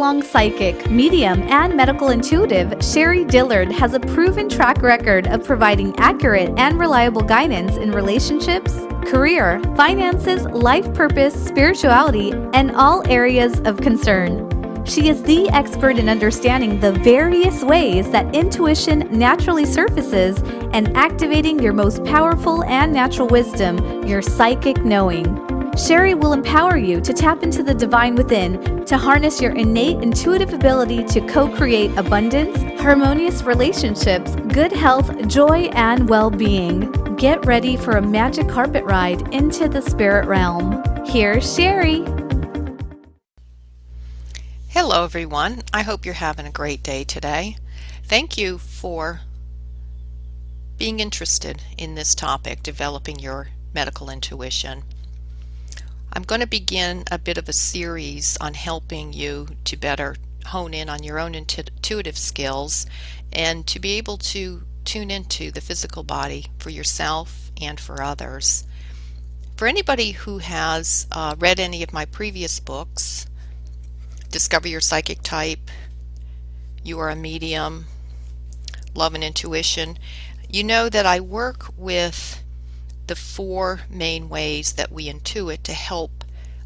lifelong psychic, medium, and medical intuitive, Sherrie Dillard has a proven track record of providing accurate and reliable guidance in relationships, career, finances, life purpose, spirituality, and all areas of concern. She is the expert in understanding the various ways that intuition naturally surfaces and activating your most powerful and natural wisdom, your psychic knowing. Sherrie will empower you to tap into the divine within, to harness your innate intuitive ability to co-create abundance, harmonious relationships, good health, joy, and well-being. Get ready for a magic carpet ride into the spirit realm. Here's Sherrie. Hello everyone, I hope you're having a great day today. Thank you for being interested in this topic, developing your medical intuition. I'm going to begin a bit of a series on helping you to better hone in on your own intuitive skills and to be able to tune into the physical body for yourself and for others. For anybody who has read any of my previous books, Discover Your Psychic Type, You Are a Medium, Love and Intuition, you know that I work with the four main ways that we intuit to help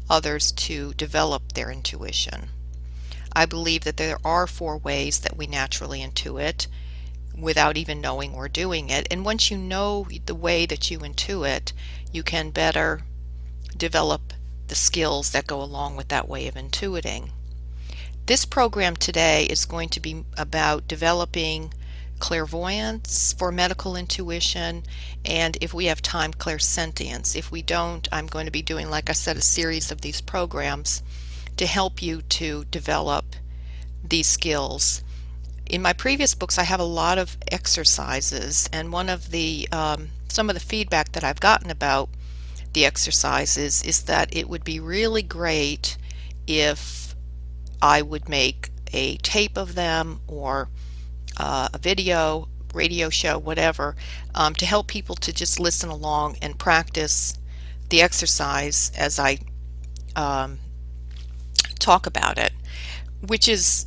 others to develop their intuition. I believe that there are four ways that we naturally intuit without even knowing we're doing it. And once you know the way that you intuit, you can better develop the skills that go along with that way of intuiting. This program today is going to be about developing clairvoyance for medical intuition, and if we have time, clairsentience. If we don't, I'm going to be doing, like I said, a series of these programs to help you to develop these skills. In my previous books, I have a lot of exercises, and one of the some of the feedback that I've gotten about the exercises is that it would be really great if I would make a tape of them or a video, radio show, whatever, to help people to just listen along and practice the exercise as I talk about it, which is,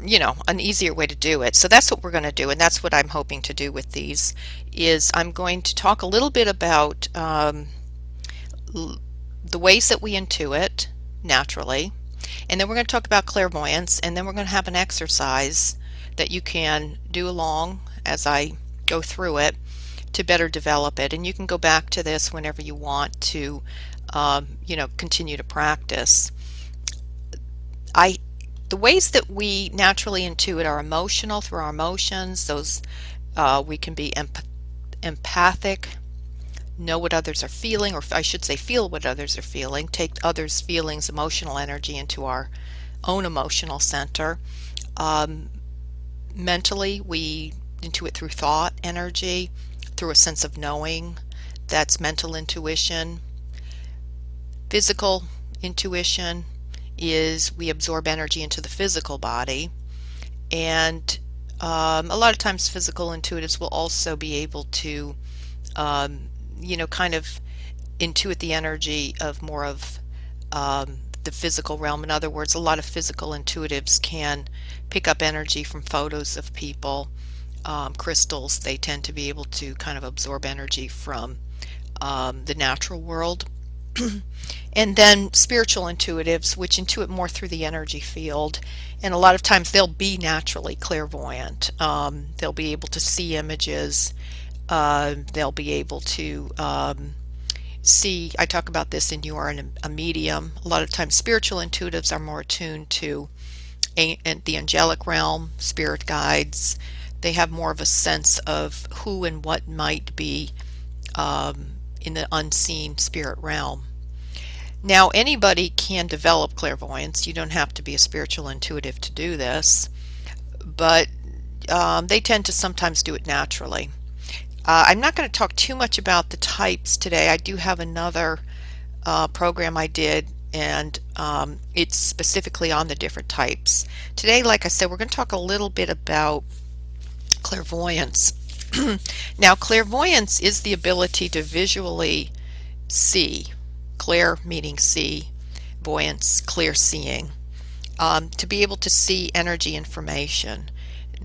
you know, an easier way to do it. So that's what we're going to do, and that's what I'm hoping to do with these, is I'm going to talk a little bit about the ways that we intuit naturally, and then we're going to talk about clairvoyance, and then we're going to have an exercise that you can do along as I go through it to better develop it. And you can go back to this whenever you want to, continue to practice. The ways that we naturally intuit are emotional, through our emotions. Those we can be empathic, know what others are feeling, or I should say feel what others are feeling, take others' feelings, emotional energy into our own emotional center. Mentally, we intuit through thought energy, through a sense of knowing. That's mental intuition. Physical intuition is we absorb energy into the physical body, and a lot of times physical intuitives will also be able to kind of intuit the energy of more of the physical realm. In other words, a lot of physical intuitives can pick up energy from photos of people, crystals. They tend to be able to kind of absorb energy from the natural world. And then spiritual intuitives, which intuit more through the energy field, and a lot of times they'll be naturally clairvoyant. They'll be able to see images. They'll be able to see, I talk about this in You Are a Medium. A lot of times spiritual intuitives are more attuned to the angelic realm, spirit guides. They have more of a sense of who and what might be in the unseen spirit realm. Now, anybody can develop clairvoyance. You don't have to be a spiritual intuitive to do this, but they tend to sometimes do it naturally. I'm not going to talk too much about the types today. I do have another program I did, and it's specifically on the different types. Today, like I said, we're going to talk a little bit about clairvoyance. Now, clairvoyance is the ability to visually see. Clair meaning see, voyance, clear seeing. to be able to see energy information.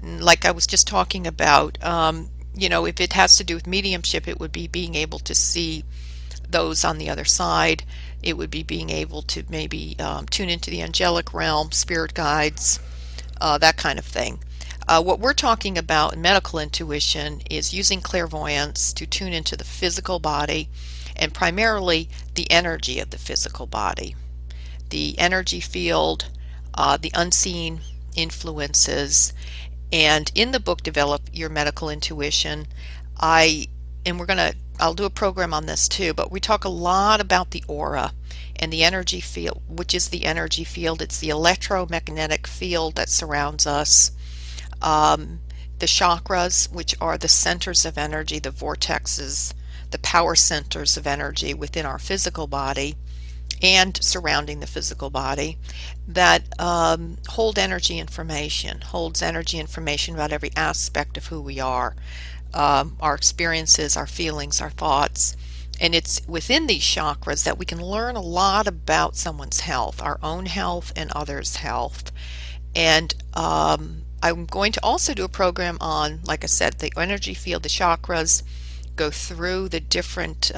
Like I was just talking about, if it has to do with mediumship, it would be being able to see those on the other side. It would be being able to maybe tune into the angelic realm, spirit guides, that kind of thing. What we're talking about in medical intuition is using clairvoyance to tune into the physical body and primarily the energy of the physical body, the energy field, the unseen influences. And in the book, Develop Your Medical Intuition, I'll do a program on this too, but we talk a lot about the aura and the energy field, which is the energy field. It's the electromagnetic field that surrounds us. The chakras, which are the centers of energy, the vortexes, the power centers of energy within our physical body and surrounding the physical body, that holds energy information about every aspect of who we are, our experiences, our feelings, our thoughts. And it's within these chakras that we can learn a lot about someone's health, our own health and others' health. And I'm going to also do a program on, like I said, the energy field, the chakras, go through the different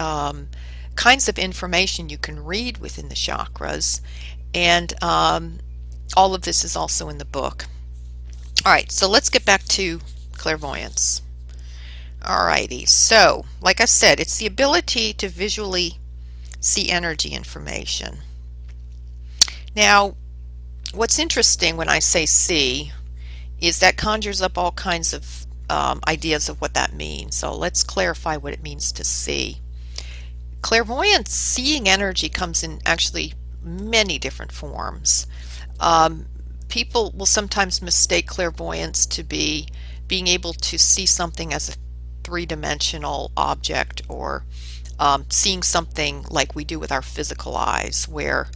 kinds of information you can read within the chakras. And all of this is also in the book. All right, so let's get back to clairvoyance. Alrighty, so like I said, it's the ability to visually see energy information. Now, what's interesting when I say see is that conjures up all kinds of ideas of what that means. So let's clarify what it means to see. Clairvoyance, seeing energy, comes in actually many different forms. People will sometimes mistake clairvoyance to be being able to see something as a three-dimensional object, or seeing something like we do with our physical eyes, where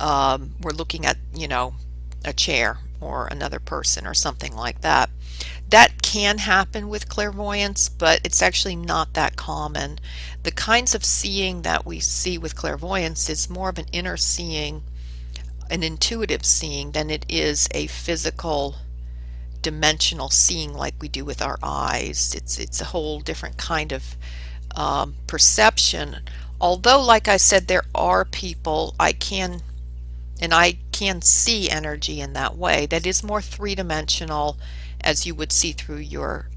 we're looking at, a chair or another person or something like that. That can happen with clairvoyance, but it's actually not that common. The kinds of seeing that we see with clairvoyance is more of an inner seeing, an intuitive seeing, than it is a physical dimensional seeing like we do with our eyes. It's a whole different kind of perception. Although, like I said, there are people I can see energy in that way. That is more three-dimensional, as you would see through your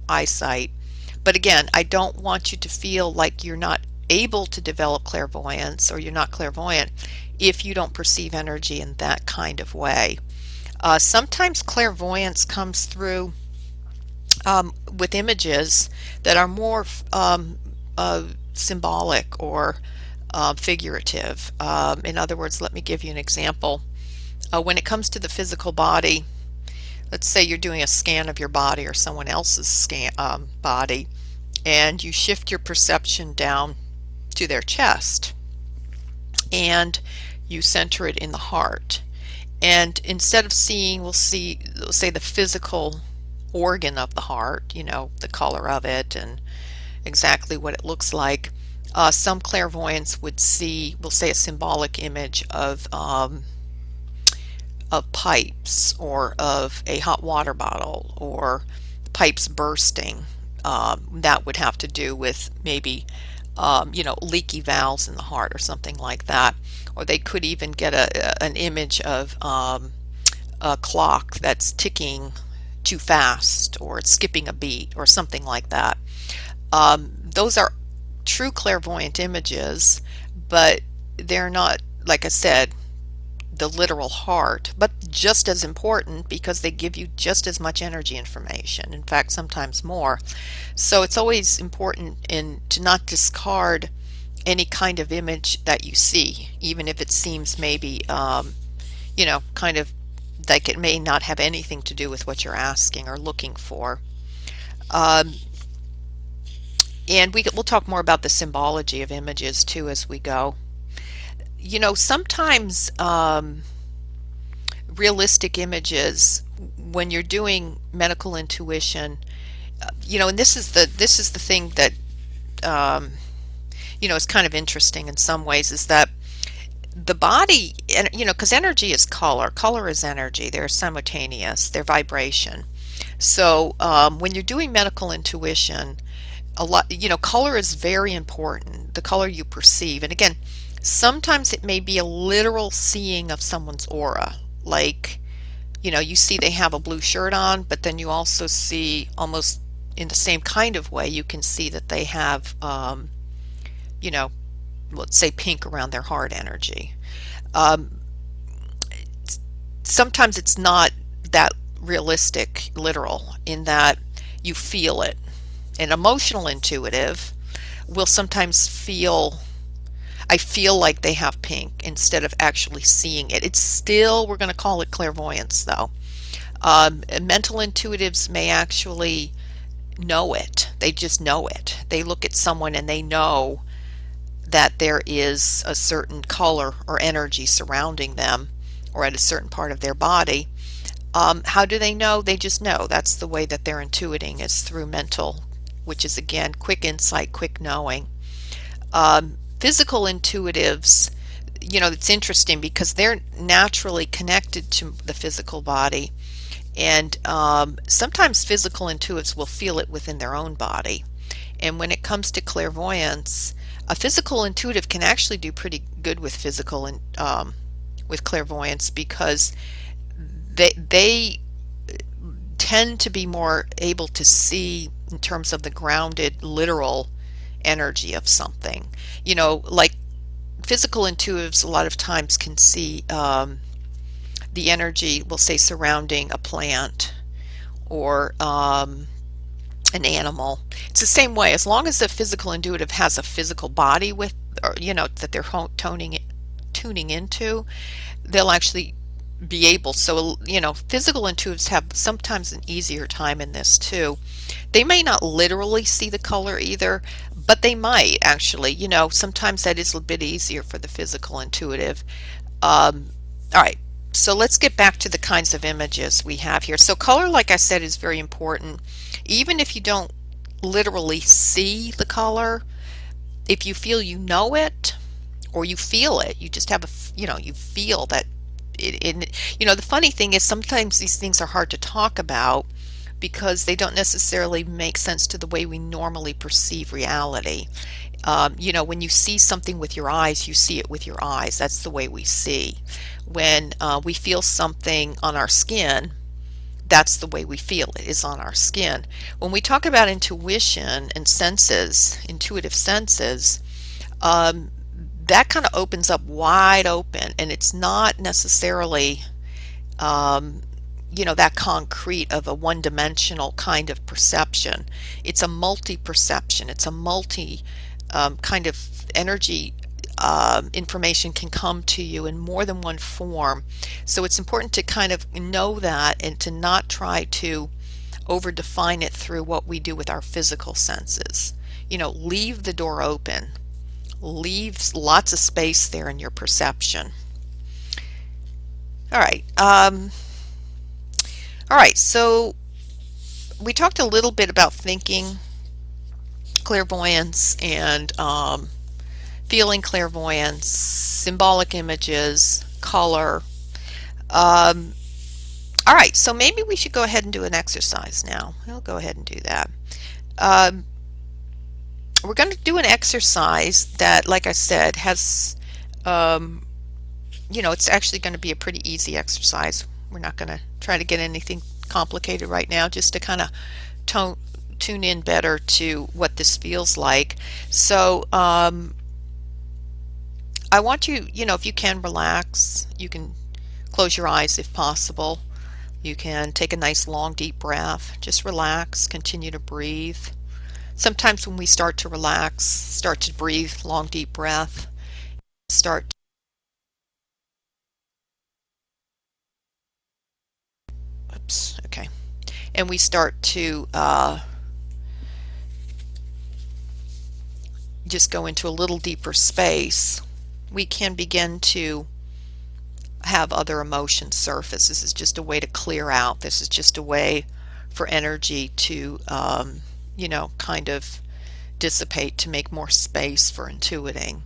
eyesight. But again, I don't want you to feel like you're not able to develop clairvoyance, or you're not clairvoyant, if you don't perceive energy in that kind of way. Sometimes clairvoyance comes through with images that are more symbolic or figurative. In other words, let me give you an example. When it comes to the physical body, let's say you're doing a scan of your body or someone else's body, and you shift your perception down to their chest, and you center it in the heart. And instead of seeing, we'll say the physical organ of the heart, the color of it and exactly what it looks like. Some clairvoyants we'll say a symbolic image of pipes, or of a hot water bottle, or pipes bursting. That would have to do with maybe leaky valves in the heart or something like that. Or they could even get an image of a clock that's ticking too fast, or it's skipping a beat, or something like that. Those are true clairvoyant images, but they're not, like I said, the literal heart, but just as important, because they give you just as much energy information, in fact sometimes more. So it's always important to not discard any kind of image that you see, even if it seems maybe kind of like it may not have anything to do with what you're asking or looking for. And we'll talk more about the symbology of images too as we go. Sometimes realistic images, when you're doing medical intuition, and this is the thing that is kind of interesting in some ways, is that the body, and because energy is color is energy, they're simultaneous, they're vibration. So when you're doing medical intuition, a lot, color is very important, the color you perceive. And again, sometimes it may be a literal seeing of someone's aura, like, you see they have a blue shirt on, but then you also see, almost in the same kind of way, you can see that they have, you know, let's say pink around their heart energy. Um, Sometimes it's not that realistic, literal, in that you feel it. An emotional intuitive will sometimes feel, I feel like they have pink, instead of actually seeing it. It's still, we're going to call it clairvoyance though. Mental intuitives may actually know it. They just know it. They look at someone and they know that there is a certain color or energy surrounding them, or at a certain part of their body. How do they know? They just know. That's the way that they're intuiting, is through mental, which is again quick insight, quick knowing. Physical intuitives, it's interesting because they're naturally connected to the physical body, and sometimes physical intuitives will feel it within their own body. And when it comes to clairvoyance, a physical intuitive can actually do pretty good with physical and with clairvoyance, because they tend to be more able to see in terms of the grounded, literal energy of something. Like physical intuitives a lot of times can see the energy, we'll say, surrounding a plant or an animal. It's the same way. As long as the physical intuitive has a physical body with, or, that they're tuning into, they'll actually be able. So, physical intuitives have sometimes an easier time in this too. They may not literally see the color either, but they might actually. Sometimes that is a bit easier for the physical intuitive. All right. So let's get back to the kinds of images we have here. So color, like I said, is very important. Even if you don't literally see the color, if you feel you know it, or you feel it, you just have you feel that the funny thing is, sometimes these things are hard to talk about because they don't necessarily make sense to the way we normally perceive reality. When you see something with your eyes, you see it with your eyes. That's the way we see. When we feel something on our skin, that's the way we feel it, is on our skin. When we talk about intuition and senses, intuitive senses, that kind of opens up wide open, and it's not necessarily that concrete of a one-dimensional kind of perception. It's a multi-perception. It's a multi kind of energy. Information can come to you in more than one form. So it's important to kind of know that, and to not try to over define it through what we do with our physical senses. Leave the door open. Leave lots of space there in your perception. All right. All right, so we talked a little bit about thinking clairvoyance and feeling clairvoyance, symbolic images, color. All right, so maybe we should go ahead and do an exercise now. I'll go ahead and do that. We're going to do an exercise that, like I said, has, it's actually going to be a pretty easy exercise. We're not going to try to get anything complicated right now, just to kind of tune in better to what this feels like. So I want you, if you can, relax. You can close your eyes if possible. You can take a nice long deep breath. Just relax, continue to breathe. Sometimes when we start to relax, start to breathe, long deep breath, start. Oops, okay. And we start to just go into a little deeper space, we can begin to have other emotions surface. This is just a way to clear out. This is just a way for energy to, kind of dissipate, to make more space for intuiting.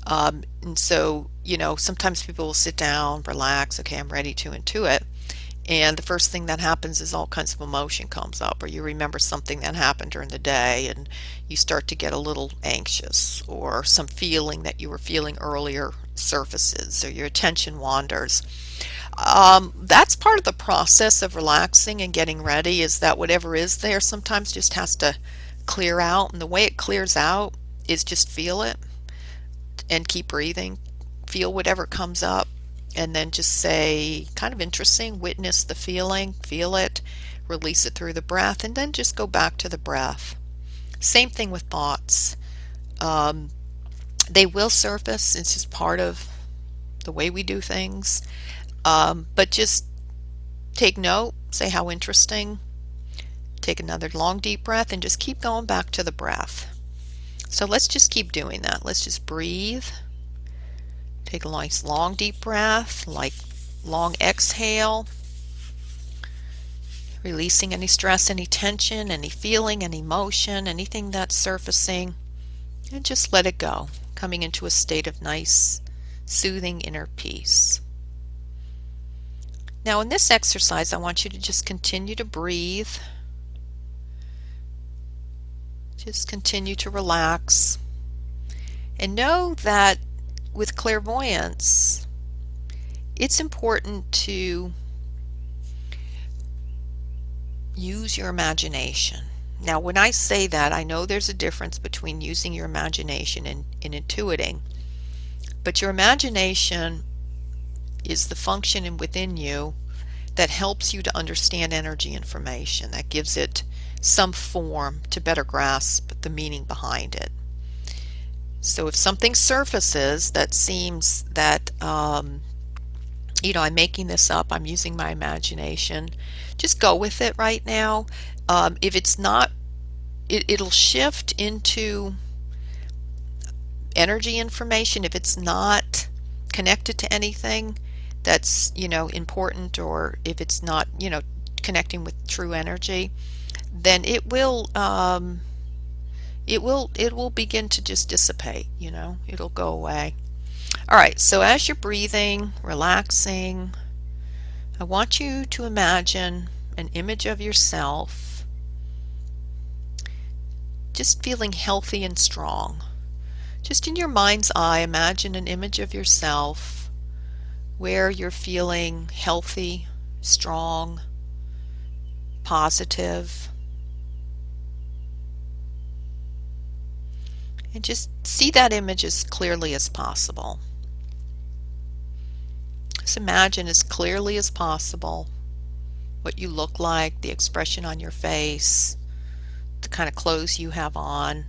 And so, sometimes people will sit down, relax, okay, I'm ready to intuit. And the first thing that happens is all kinds of emotion comes up, or you remember something that happened during the day and you start to get a little anxious, or some feeling that you were feeling earlier surfaces, or your attention wanders. That's part of the process of relaxing and getting ready, is that whatever is there sometimes just has to clear out. And the way it clears out is just feel it and keep breathing. Feel whatever comes up, and then just say, kind of interesting, witness the feeling, feel it, release it through the breath, and then just go back to the breath. Same thing with thoughts. They will surface. It's just part of the way we do things. But just take note, say how interesting, take another long deep breath, and just keep going back to the breath. So let's just keep doing that. Let's just breathe. Take a nice long deep breath, like long exhale, releasing any stress, any tension, any feeling, any emotion, anything that's surfacing, and just let it go, coming into a state of nice, soothing inner peace. Now in this exercise, I want you to just continue to breathe. Just continue to relax. And know that with clairvoyance, it's important to use your imagination. Now, when I say that, I know there's a difference between using your imagination and intuiting, but your imagination is the function within you that helps you to understand energy information, that gives it some form to better grasp the meaning behind it. So if something surfaces that seems that, I'm making this up, I'm using my imagination, just go with it right now. If it's not, it'll shift into energy information if it's not connected to anything that's, important, or if it's not, connecting with true energy, then it will begin to just dissipate, it'll go away. All right, so as you're breathing, relaxing, I want you to imagine an image of yourself just feeling healthy and strong. Just in your mind's eye, imagine an image of yourself where you're feeling healthy, strong, positive. And just see that image as clearly as possible. Just imagine as clearly as possible what you look like, the expression on your face, the kind of clothes you have on.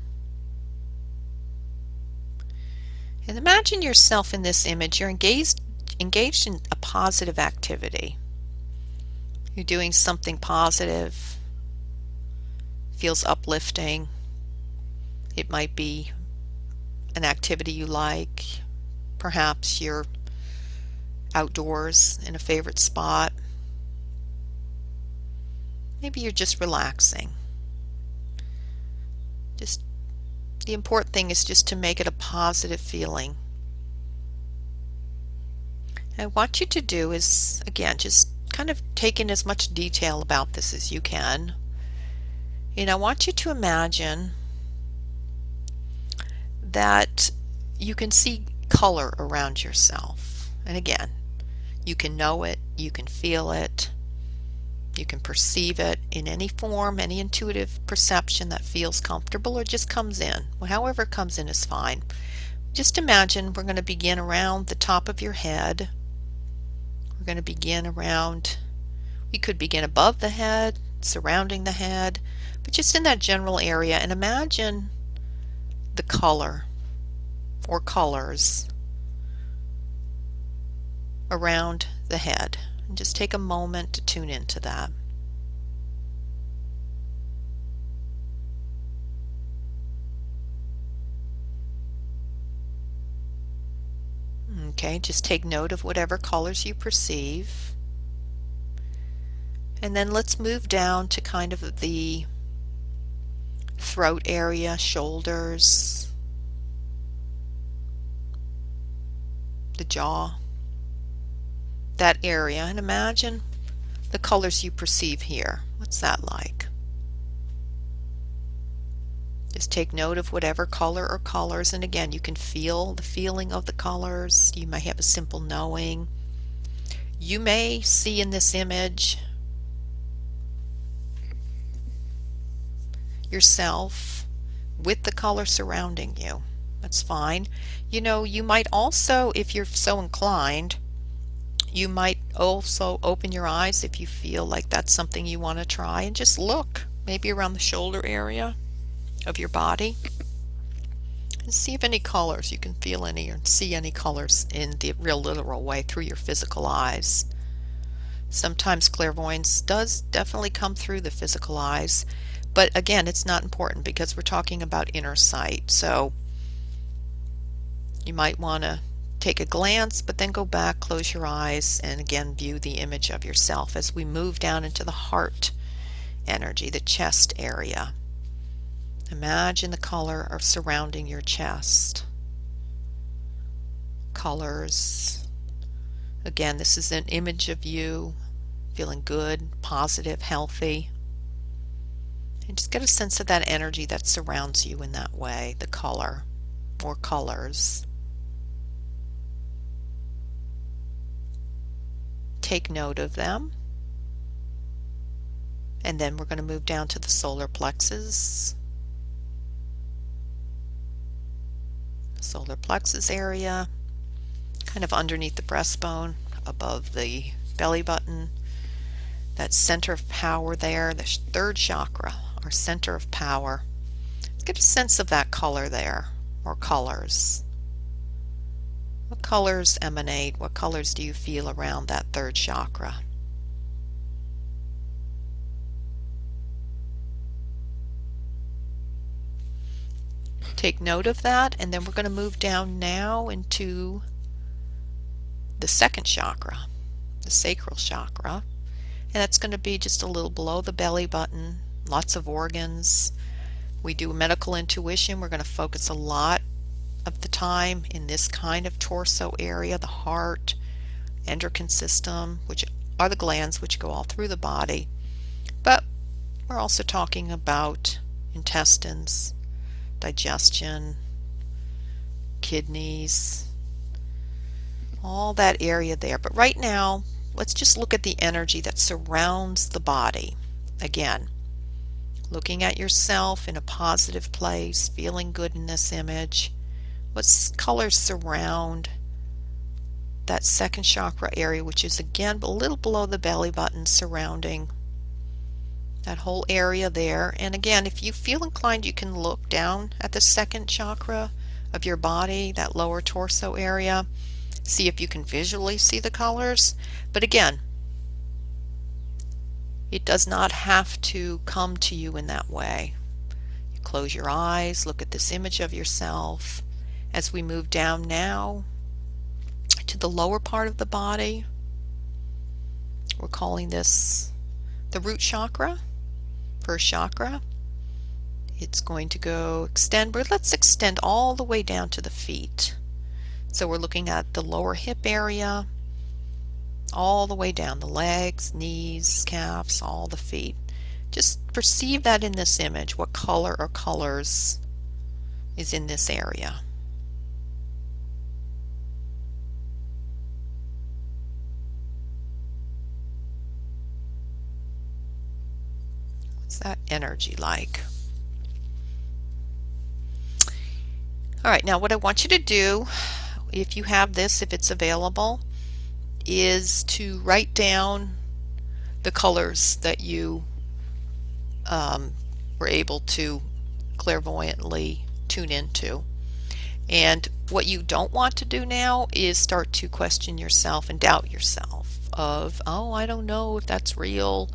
And imagine yourself in this image. You're engaged in a positive activity. You're doing something positive, feels uplifting. It might be an activity you like. Perhaps you're outdoors in a favorite spot. Maybe you're just relaxing. Just the important thing is just to make it a positive feeling. And what you to do is, again, just kind of take in as much detail about this as you can. And I want you to imagine that you can see color around yourself. And again, you can know it, you can feel it, you can perceive it in any form, any intuitive perception that feels comfortable or just comes in. However it comes in is fine. Just imagine we're going to begin around the top of your head. We're going to begin around, we could begin above the head, surrounding the head, but just in that general area, and imagine the color or colors around the head, and just take a moment to tune into that. Okay, just take note of whatever colors you perceive, and then let's move down to kind of the throat area, shoulders, the jaw, that area, and imagine the colors you perceive here. What's that like? Just take note of whatever color or colors, and again, you can feel the feeling of the colors. You may have a simple knowing. You may see in this image yourself with the color surrounding you. That's fine. You know, you might also, if you're so inclined, you might also open your eyes if you feel like that's something you want to try, and just look maybe around the shoulder area of your body and see if any colors, you can feel any or see any colors in the real literal way through your physical eyes. Sometimes clairvoyance does definitely come through the physical eyes, but again, it's not important because we're talking about inner sight. So you might want to take a glance, but then go back, close your eyes, and again view the image of yourself as we move down into the heart energy, the chest area. Imagine the color of surrounding your chest. Colors. Again, this is an image of you feeling good, positive, healthy. And just get a sense of that energy that surrounds you in that way, the color or colors. Take note of them. And then we're going to move down to the solar plexus. Solar plexus area, kind of underneath the breastbone, above the belly button. That center of power there, the third chakra, our center of power. Let's get a sense of that color there, or colors. What colors emanate? What colors do you feel around that third chakra? Take note of that, and then we're going to move down now into the second chakra, the sacral chakra, and that's going to be just a little below the belly button, lots of organs. We do medical intuition. We're going to focus a lot of the time in this kind of torso area, the heart, endocrine system, which are the glands which go all through the body, but we're also talking about intestines, digestion, kidneys, all that area there. But right now, let's just look at the energy that surrounds the body. Again, looking at yourself in a positive place, feeling good in this image. What colors surround that second chakra area, which is again a little below the belly button, surrounding that whole area there. And again, if you feel inclined, you can look down at the second chakra of your body, that lower torso area, see if you can visually see the colors. But again, it does not have to come to you in that way. You close your eyes, look at this image of yourself. As we move down now to the lower part of the body, we're calling this the root chakra, first chakra. It's going to go extend, but let's extend all the way down to the feet. So we're looking at the lower hip area, all the way down the legs, knees, calves, all the feet. Just perceive that in this image, what color or colors is in this area. What's that energy like? All right, now what I want you to do, if you have this, if it's available, is to write down the colors that you were able to clairvoyantly tune into. And what you don't want to do now is start to question yourself and doubt yourself of, oh, I don't know if that's real.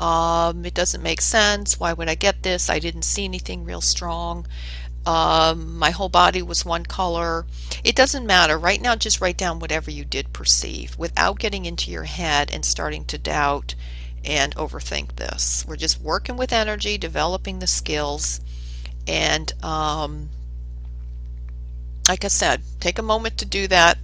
It doesn't make sense. Why would I get this? I didn't see anything real strong. My whole body was one color. It doesn't matter. Right now, just write down whatever you did perceive without getting into your head and starting to doubt and overthink this. We're just working with energy, developing the skills, and like I said, take a moment to do that.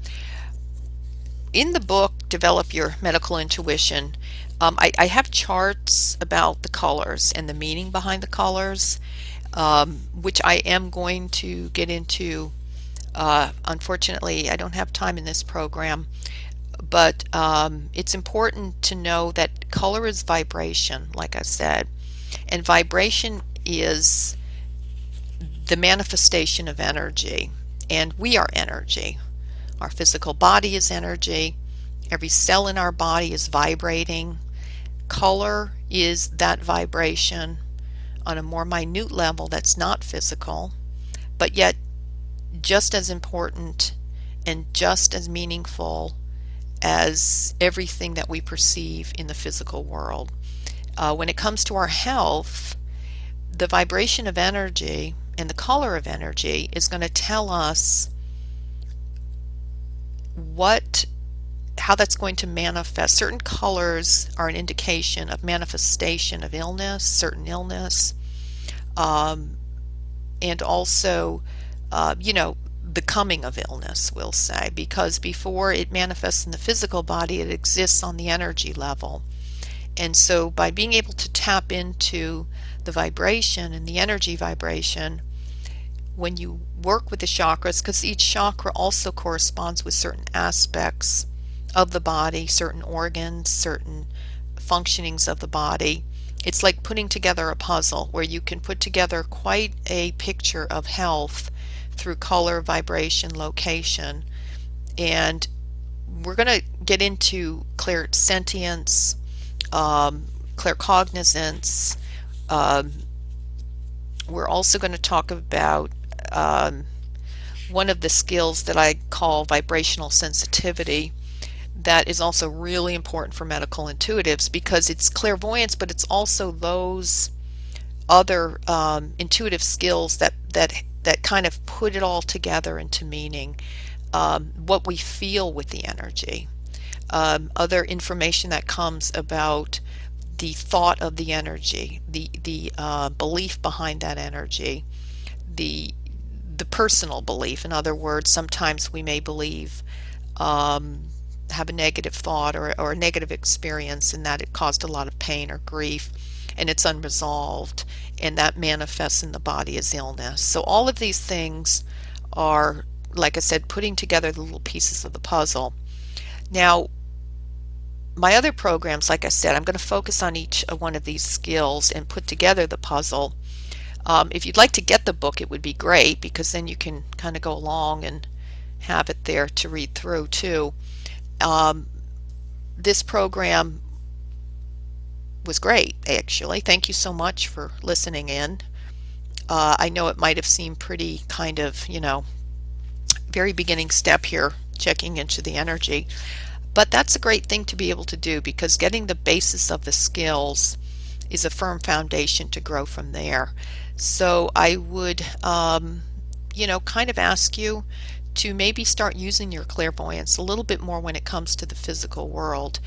in the book, Develop Your Medical Intuition, I have charts about the colors and the meaning behind the colors, which I am going to get into. Unfortunately, I don't have time in this program, but it's important to know that color is vibration, like I said, and vibration is the manifestation of energy, and we are energy. Our physical body is energy. Every cell in our body is vibrating. Color is that vibration on a more minute level that's not physical, but yet just as important and just as meaningful as everything that we perceive in the physical world. When it comes to our health, the vibration of energy and the color of energy is going to tell us how that's going to manifest. Certain colors are an indication of manifestation of illness, certain illness, and also, the coming of illness, we'll say, because before it manifests in the physical body, it exists on the energy level. And so by being able to tap into the vibration and the energy vibration, when you work with the chakras, because each chakra also corresponds with certain aspects of the body, certain organs, certain functionings of the body, it's like putting together a puzzle where you can put together quite a picture of health through color, vibration, location. And we're going to get into clairsentience, claircognizance. We're also going to talk about one of the skills that I call vibrational sensitivity. That is also really important for medical intuitives because it's clairvoyance, but it's also those other intuitive skills that kind of put it all together into meaning. What we feel with the energy, other information that comes about the thought of the energy, the belief behind that energy, the personal belief. In other words, sometimes we may believe, have a negative thought or a negative experience, and that it caused a lot of pain or grief, and it's unresolved, and that manifests in the body as illness. So all of these things are, like I said, putting together the little pieces of the puzzle. Now, my other programs, like I said, I'm going to focus on each one of these skills and put together the puzzle. If you'd like to get the book, it would be great, because then you can kind of go along and have it there to read through too. This program was great, actually. Thank you so much for listening in. I know it might have seemed pretty kind of, very beginning step here, checking into the energy. But that's a great thing to be able to do, because getting the basis of the skills is a firm foundation to grow from there. So I would, kind of ask you to maybe start using your clairvoyance a little bit more when it comes to the physical world.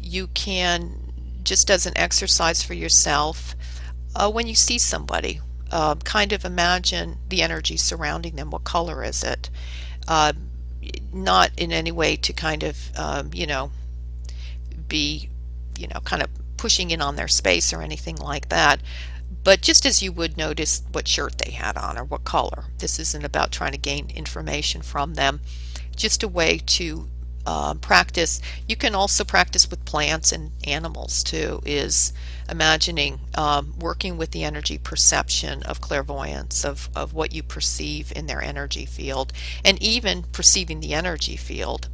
You can, just as an exercise for yourself, when you see somebody, kind of imagine the energy surrounding them. What color is it? Not in any way to kind of, be, kind of pushing in on their space or anything like that. But just as you would notice what shirt they had on or what color. This isn't about trying to gain information from them. Just a way to practice. You can also practice with plants and animals too, is imagining working with the energy perception of clairvoyance, of what you perceive in their energy field, and even perceiving the energy field,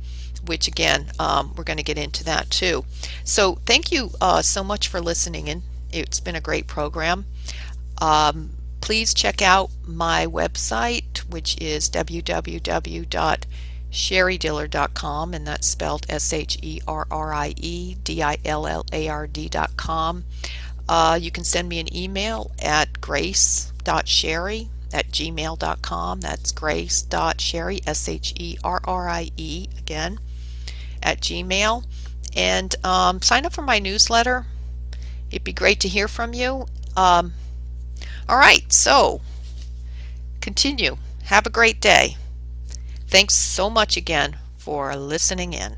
which again, we're going to get into that too. So thank you so much for listening in. It's been a great program. Please check out my website, which is www.sherriedillard.com, and that's spelled SherrieDillard.com. You can send me an email at grace.sherrie@gmail.com. That's grace.sherrie, SherRie, again, at Gmail. And sign up for my newsletter. It'd be great to hear from you. All right, so continue. Have a great day. Thanks so much again for listening in.